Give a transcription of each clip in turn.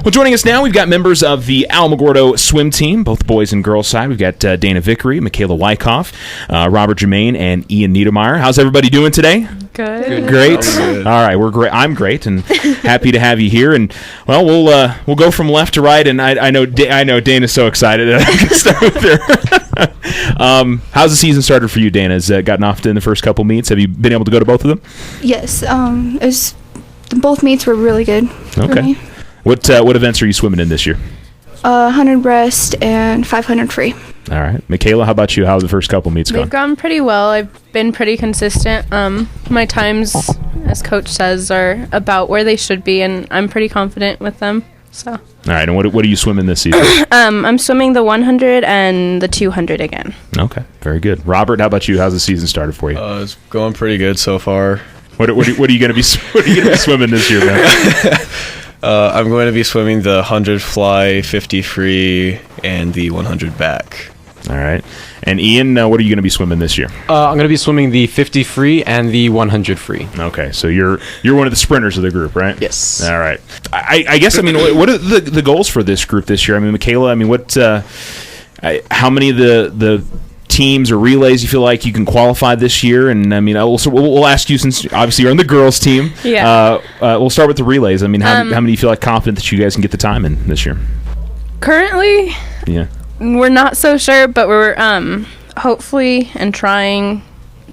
Well, joining us now, we've got members of the Alamogordo swim team, both boys and girls side. We've got Dana Vickrey, Mickeyla Wyckoff, Robert Germain, and Ian Niedermayer. How's everybody doing today? Good. Great. All right, we're great. I'm great, and happy to have you here. And well, we'll go from left to right. And I know Dana's so excited. I can start with her. How's the season started for you, Dana? Has gotten off in the first couple meets? Have you been able to go to both of them? Yes. Both meets were really good. For me. What events are you swimming in this year? 100 breast and 500 free. All right. Mickeyla, how about you? How have the first couple meets gone? They've gone pretty well. I've been pretty consistent. My times, as Coach says, are about where they should be, and I'm pretty confident with them. So. All right. And what are you swimming this season? I'm swimming the 100 and the 200 again. Okay. Very good. Robert, how about you? How's the season started for you? It's going pretty good so far. What are you going to be swimming this year, man? I'm going to be swimming the 100 fly, 50 free, and the 100 back. All right. And Ian, what are you going to be swimming this year? I'm going to be swimming the 50 free and the 100 free. Okay, so you're one of the sprinters of the group, right? Yes. All right. I guess, what are the goals for this group this year? Mickeyla, what how many of the teams or relays you feel like you can qualify this year? And we'll ask you, since obviously you're on the girls team. Yeah. We'll start with the relays. How many do you feel like confident that you guys can get the time in this year? Currently, yeah, we're not so sure, but we're hopefully and trying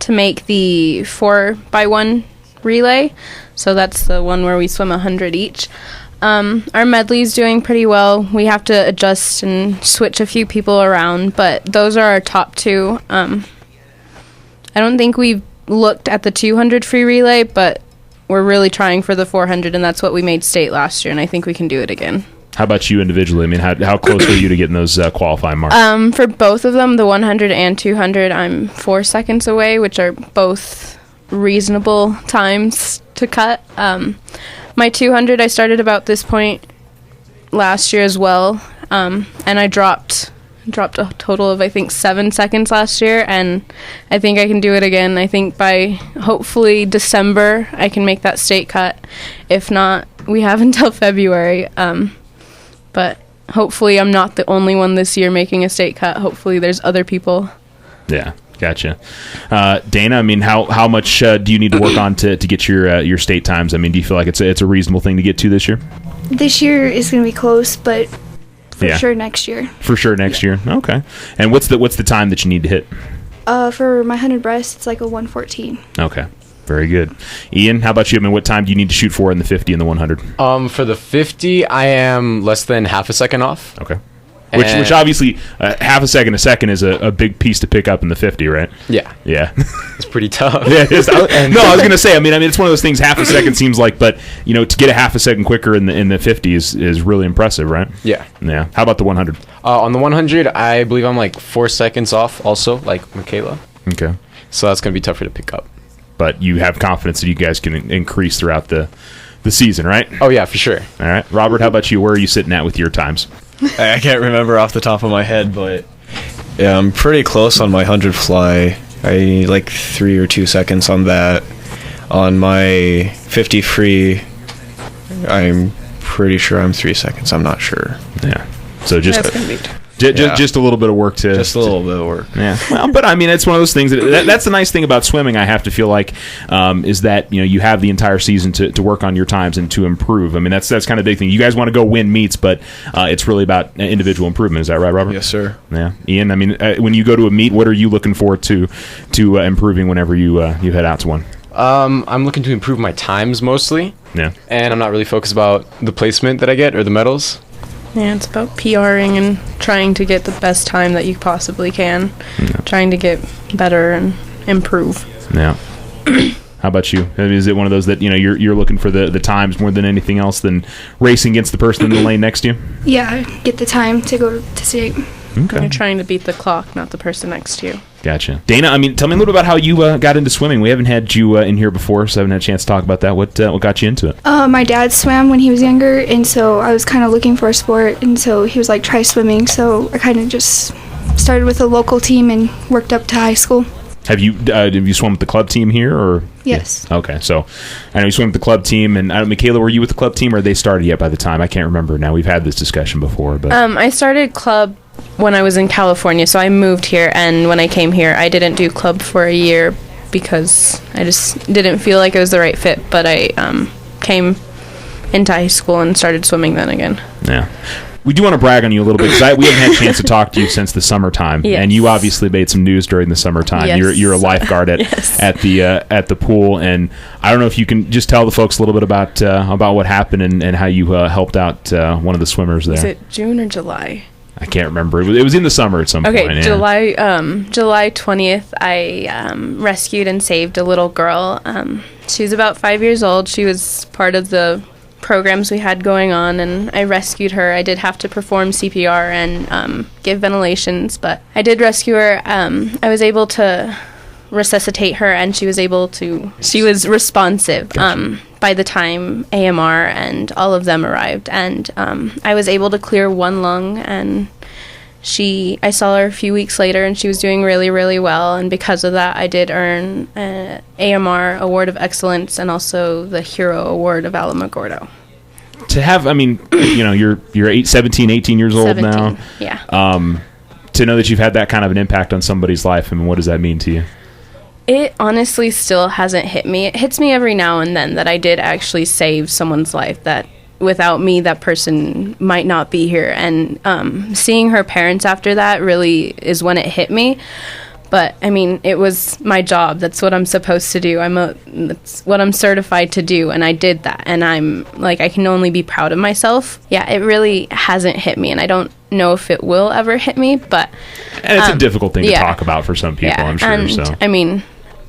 to make the 4x1 relay. So that's the one where we swim 100 each. Our medley's doing pretty well. We have to adjust and switch a few people around, but those are our top two. I don't think we've looked at the 200 free relay, but we're really trying for the 400, and that's what we made state last year, and I think we can do it again. How about you individually? How close were you to getting those qualifying marks? For both of them, the 100 and 200, I'm 4 seconds away, which are both reasonable times to cut. My 200, I started about this point last year as well, and I dropped a total of, I think, 7 seconds last year, and I think I can do it again. I think by hopefully December I can make that state cut. If not, we have until February, but hopefully I'm not the only one this year making a state cut. Hopefully there's other people. Yeah. Gotcha. Dana, how much do you need to work on to get your state times? Do you feel like it's a reasonable thing to get to this year? This year is going to be close, but for sure next year. For sure next year. Okay. And what's the time that you need to hit? For my 100 breast, it's like a 1:14. Okay. Very good. Ian, how about you? What time do you need to shoot for in the 50 and the 100? For the 50, I am less than half a second off. Okay. Which obviously, half a second is a big piece to pick up in the 50, right? Yeah. Yeah. It's pretty tough. Yeah, it is. I was going to say, it's one of those things, half a second seems like, but, to get a half a second quicker in the 50 is really impressive, right? Yeah. Yeah. How about the 100? On the 100, I believe I'm like 4 seconds off also, like Mickeyla. Okay. So that's going to be tougher to pick up. But you have confidence that you guys can increase throughout the season, right? Oh, yeah, for sure. All right. Robert, how about you? Where are you sitting at with your times? I can't remember off the top of my head, but yeah, I'm pretty close on my 100 fly. I need like 3 or 2 seconds on that. On my 50 free, I'm pretty sure I'm 3 seconds. I'm not sure. Yeah. So just That's gonna be tough. Just a little bit of work to... Just a little bit of work. Yeah. Well, but it's one of those things that's the nice thing about swimming, I have to feel like, is that, you have the entire season to work on your times and to improve. that's kind of the big thing. You guys want to go win meets, but it's really about individual improvement. Is that right, Robert? Yes, sir. Yeah. Ian, when you go to a meet, what are you looking forward to improving whenever you head out to one? I'm looking to improve my times mostly. Yeah. And I'm not really focused about the placement that I get or the medals. Yeah, it's about PRing and trying to get the best time that you possibly can. Yeah. Trying to get better and improve. Yeah. How about you? Is it one of those that, you're looking for the times more than anything else than racing against the person in the lane next to you? Yeah, get the time to go to state. Okay. You're trying to beat the clock, not the person next to you. Gotcha. Dana, tell me a little bit about how you got into swimming. We haven't had you in here before, so I haven't had a chance to talk about that. What got you into it? My dad swam when he was younger, and so I was kind of looking for a sport, and so he was like, try swimming. So I kind of just started with a local team and worked up to high school. Have you swum with the club team here, or? Yes. Yeah. Okay, so I know you swim with the club team, and Mickeyla, were you with the club team, or they started yet by the time? I can't remember now. We've had this discussion before, but I started club when I was in California, so I moved here, and when I came here, I didn't do club for a year because I just didn't feel like it was the right fit. But I came into high school and started swimming then again. Yeah. We do want to brag on you a little bit because we haven't had a chance to talk to you since the summertime, yes. and you obviously made some news during the summertime. Yes. You're a lifeguard at yes. at the pool, and I don't know if you can just tell the folks a little bit about what happened and how you helped out one of the swimmers there. Is it June or July? I can't remember. It was in the summer at some point. Okay, Yeah. July 20th, I rescued and saved a little girl. She was about 5 years old. She was part of the programs we had going on, and I rescued her. I did have to perform CPR and give ventilations, but I did rescue her. I was able to resuscitate her, and she was responsive by the time AMR and all of them arrived, and I was able to clear one lung, and I saw her a few weeks later, and she was doing really, really well, and because of that, I did earn an AMR Award of Excellence and also the Hero Award of Alamogordo. To have, I mean, you're 17, 18 years old 17, now. Yeah. To know that you've had that kind of an impact on somebody's life, I mean, what does that mean to you? It honestly still hasn't hit me. It hits me every now and then that I did actually save someone's life, that without me, that person might not be here. And seeing her parents after that really is when it hit me. But, I mean, it was my job. That's what I'm supposed to do. That's what I'm certified to do, and I did that. And I can only be proud of myself. Yeah, it really hasn't hit me, and I don't know if it will ever hit me, but... And it's a difficult thing to talk about for some people, I'm sure. And, so. I mean,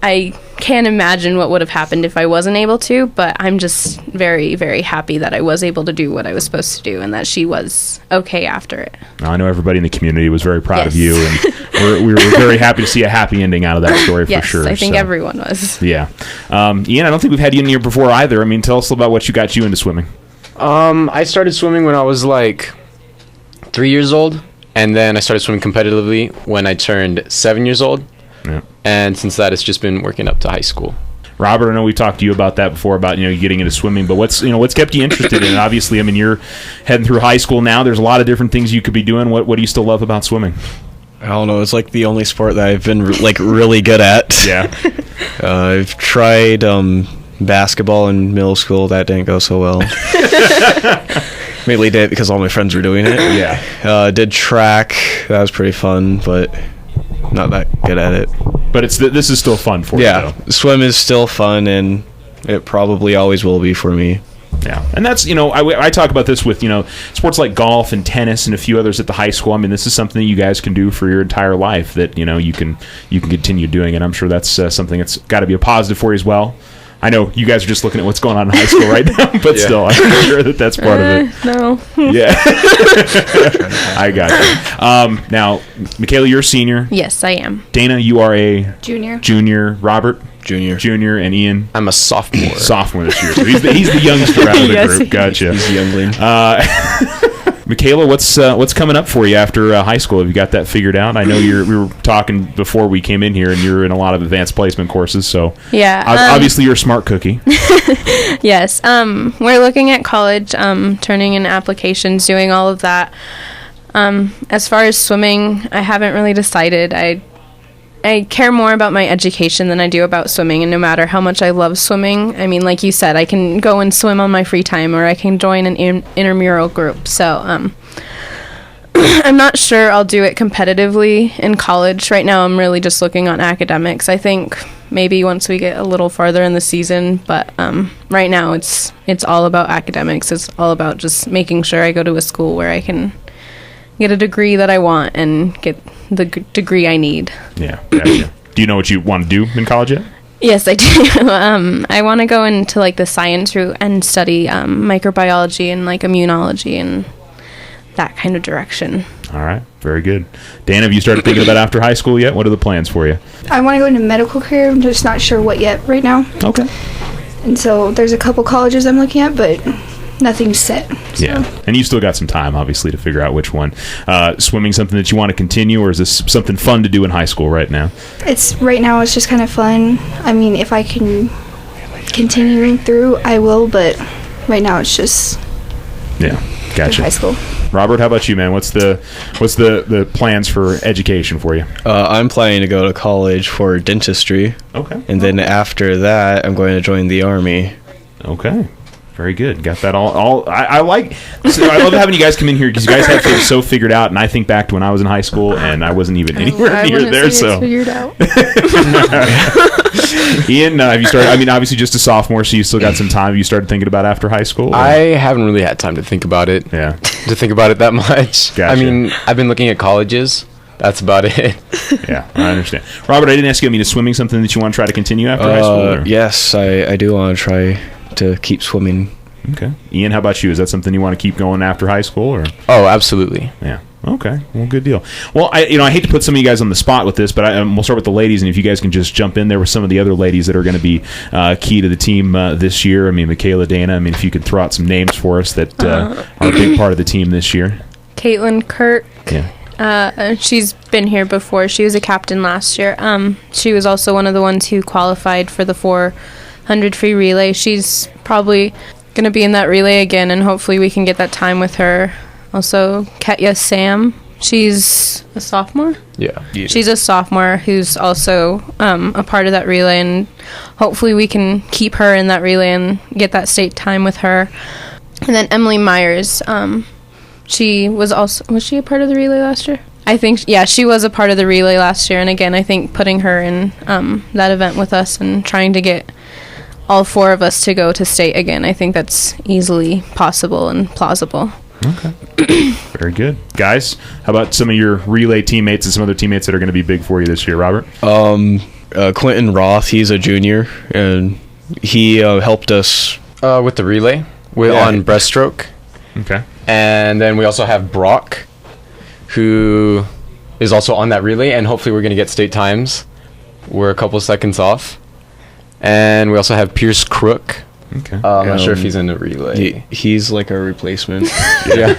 I can't imagine what would have happened if I wasn't able to, but I'm just very, very happy that I was able to do what I was supposed to do and that she was okay after it. I know everybody in the community was very proud of Yes. you, and we were very happy to see a happy ending out of that story Yes, for sure. I think everyone was. Yeah. Ian, I don't think we've had you in here before either. I mean, tell us about what got you into swimming. I started swimming when I was like 3 years old, and then I started swimming competitively when I turned 7 years old. Yeah. And since that, it's just been working up to high school. Robert, I know we talked to you about that before, about you getting into swimming, but what's kept you interested in it? Obviously, I mean, you're heading through high school now. There's a lot of different things you could be doing. What do you still love about swimming? I don't know. It's like the only sport that I've been really good at. Yeah. I've tried basketball in middle school. That didn't go so well. Mainly did it because all my friends were doing it. Yeah. Did track. That was pretty fun, but not that good at it. But this is still fun for you, though. Swim is still fun, and it probably always will be for me. Yeah, and that's, I talk about this with, sports like golf and tennis and a few others at the high school. I mean, this is something that you guys can do for your entire life that, you can continue doing it. I'm sure that's something that's got to be a positive for you as well. I know you guys are just looking at what's going on in high school right now, but still, I'm sure that's part of it. No. Yeah. I got you. Now, Mickeyla, you're a senior. Yes, I am. Dana, you are a Junior. Robert? Junior. And Ian? I'm a sophomore. Sophomore this year. So he's the youngster out of the Yes, group. Gotcha. He's the youngling. Mickeyla, what's coming up for you after high school? Have you got that figured out? I know we were talking before we came in here, and you're in a lot of advanced placement courses. So Yeah. obviously you're a smart cookie. Yes. We're looking at college, turning in applications, doing all of that. As far as swimming, I haven't really decided. I care more about my education than I do about swimming, and no matter how much I love swimming, I mean, like you said, I can go and swim on my free time, or I can join an intramural group. So, I'm not sure I'll do it competitively in college. Right now, I'm really just looking on academics. I think maybe once we get a little farther in the season, but right now it's all about academics. It's all about just making sure I go to a school where I can get a degree that I want and get the degree I need. Yeah. Gotcha. Do you know what you want to do in college yet? Yes, I do. I want to go into like the science route and study microbiology and like immunology and that kind of direction. All right. Very good. Dan, have you started thinking about after high school yet? What are the plans for you? I want to go into medical career. I'm just not sure what yet right now. Okay. And so there's a couple colleges I'm looking at, but nothing's set. So. Yeah, and you still got some time, obviously, to figure out which one. Swimming something that you want to continue, or is this something fun to do in high school right now? Right now it's just kind of fun. I mean, if I can continue through, I will, but right now it's just Gotcha. high school. Robert, how about you, man? What's the plans for education for you? I'm planning to go to college for dentistry. Okay. And then after that, I'm going to join the Army. Okay. Very good. Got that all. I like. So I love having you guys come in here because you guys have things so figured out. And I think back to when I was in high school and I wasn't even anywhere near there. So figured out. Ian, have you started? I mean, obviously just a sophomore, so you still got some time. Have you started thinking about after high school? Or? I haven't really had time to think about it. Yeah. To think about it that much. Gotcha. I mean, I've been looking at colleges. That's about it. Yeah, I understand. Robert, I didn't ask you. I mean, is swimming something that you want to try to continue after high school? Or? Yes, I do want to try to keep swimming. Okay. Ian, how about you? Is that something you want to keep going after high school? Or? Oh, absolutely. Yeah. Okay. Well, good deal. Well, I hate to put some of you guys on the spot with this, but we'll start with the ladies, and if you guys can just jump in there with some of the other ladies that are going to be key to the team this year. I mean, Mickeyla, Dana. I mean, if you could throw out some names for us that are a big part of the team this year. Caitlin Kirk. Yeah. She's been here before. She was a captain last year. She was also one of the ones who qualified for the 400 free relay. She's probably going to be in that relay again, and hopefully we can get that time with her. Also, Katya Sam. She's a sophomore? Yeah. She's a sophomore who's also a part of that relay, and hopefully we can keep her in that relay and get that state time with her. And then Emily Myers. She was she a part of the relay last year? I think, she was a part of the relay last year. And again, I think putting her in that event with us and trying to get all four of us to go to state again, I think that's easily possible and plausible. Okay. Very good. Guys, how about some of your relay teammates and some other teammates that are going to be big for you this year, Robert? Quentin Roth, he's a junior, and he helped us with the relay on breaststroke. Okay. And then we also have Brock, who is also on that relay, and hopefully we're going to get state times. We're a couple seconds off. And we also have Pierce Crook. Okay. I'm not sure if he's in the relay. He's like a replacement. Yeah.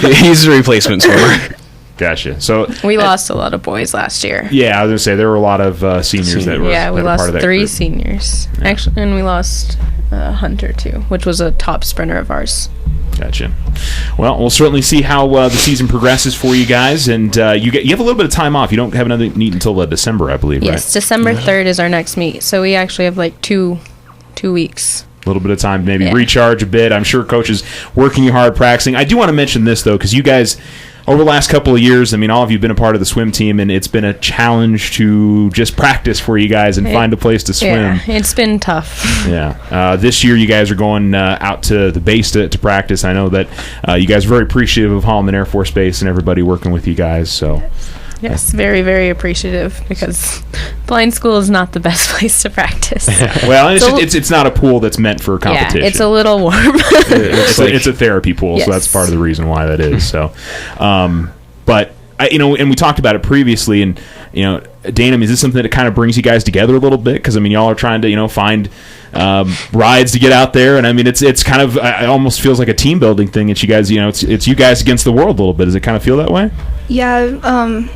He's a replacement swimmer. Gotcha. So we lost a lot of boys last year. Yeah, I was going to say there were a lot of seniors that were we that lost part of that 3 group. Seniors. Yeah. Actually, and we lost Hunter too, which was a top sprinter of ours. Gotcha. Well, we'll certainly see how the season progresses for you guys, and you have a little bit of time off. You don't have another meet until December, I believe, right? Yes, December 3rd is our next meet, so we actually have like two weeks. A little bit of time, maybe recharge a bit. I'm sure Coach is working hard, practicing. I do want to mention this, though, because you guys, over the last couple of years, I mean, all of you have been a part of the swim team, and it's been a challenge to just practice for you guys and find a place to swim. Yeah, it's been tough. Yeah. This year, you guys are going out to the base to practice. I know that you guys are very appreciative of Holloman Air Force Base and everybody working with you guys. So. Yes, very, very appreciative, because blind school is not the best place to practice. Well, it's not a pool that's meant for competition. Yeah, it's a little warm. It's a therapy pool, so that's part of the reason why that is. So, but and we talked about it previously, and Dana, is this something that kind of brings you guys together a little bit? Because I mean, y'all are trying to find rides to get out there, and I mean, it's kind of it almost feels like a team building thing. That you guys, it's you guys against the world a little bit. Does it kind of feel that way? Yeah,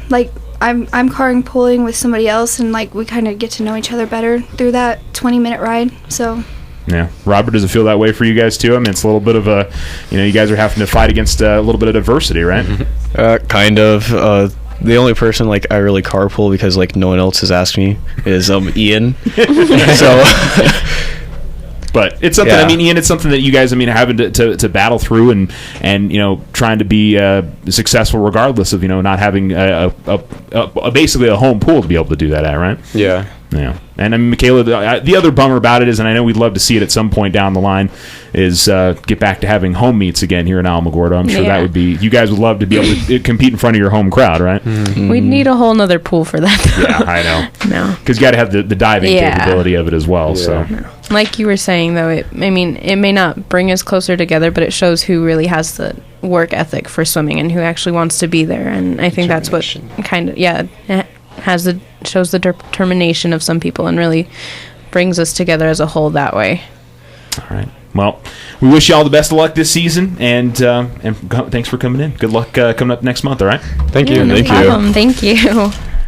like I'm carring pulling with somebody else, and like we kind of get to know each other better through that 20-minute ride. So. Yeah, Robert, does it feel that way for you guys too? I mean, it's a little bit of a, you guys are having to fight against a little bit of adversity, right? Kind of. The only person like I really carpool because like no one else has asked me is Ian. So. But it's something. I mean, Ian, it's something that you guys, having to battle through and trying to be successful regardless of not having basically a home pool to be able to do that at, right? Yeah. Yeah. And Mickeyla, the other bummer about it is, and I know we'd love to see it at some point down the line, is get back to having home meets again here in Alamogordo. I'm sure that would be, you guys would love to be able to compete in front of your home crowd, right? Mm-hmm. We'd need a whole nother pool for that, though. Yeah, I know. No. Because you got to have the diving capability of it as well. Yeah. So, no. Like you were saying, though, it may not bring us closer together, but it shows who really has the work ethic for swimming and who actually wants to be there. And I think that's what kind of, shows the determination of some people and really brings us together as a whole that way. All right. Well, we wish you all the best of luck this season, and thanks for coming in. Good luck coming up next month, all right? Thank you. Yeah, no Thank you. problem. Thank you.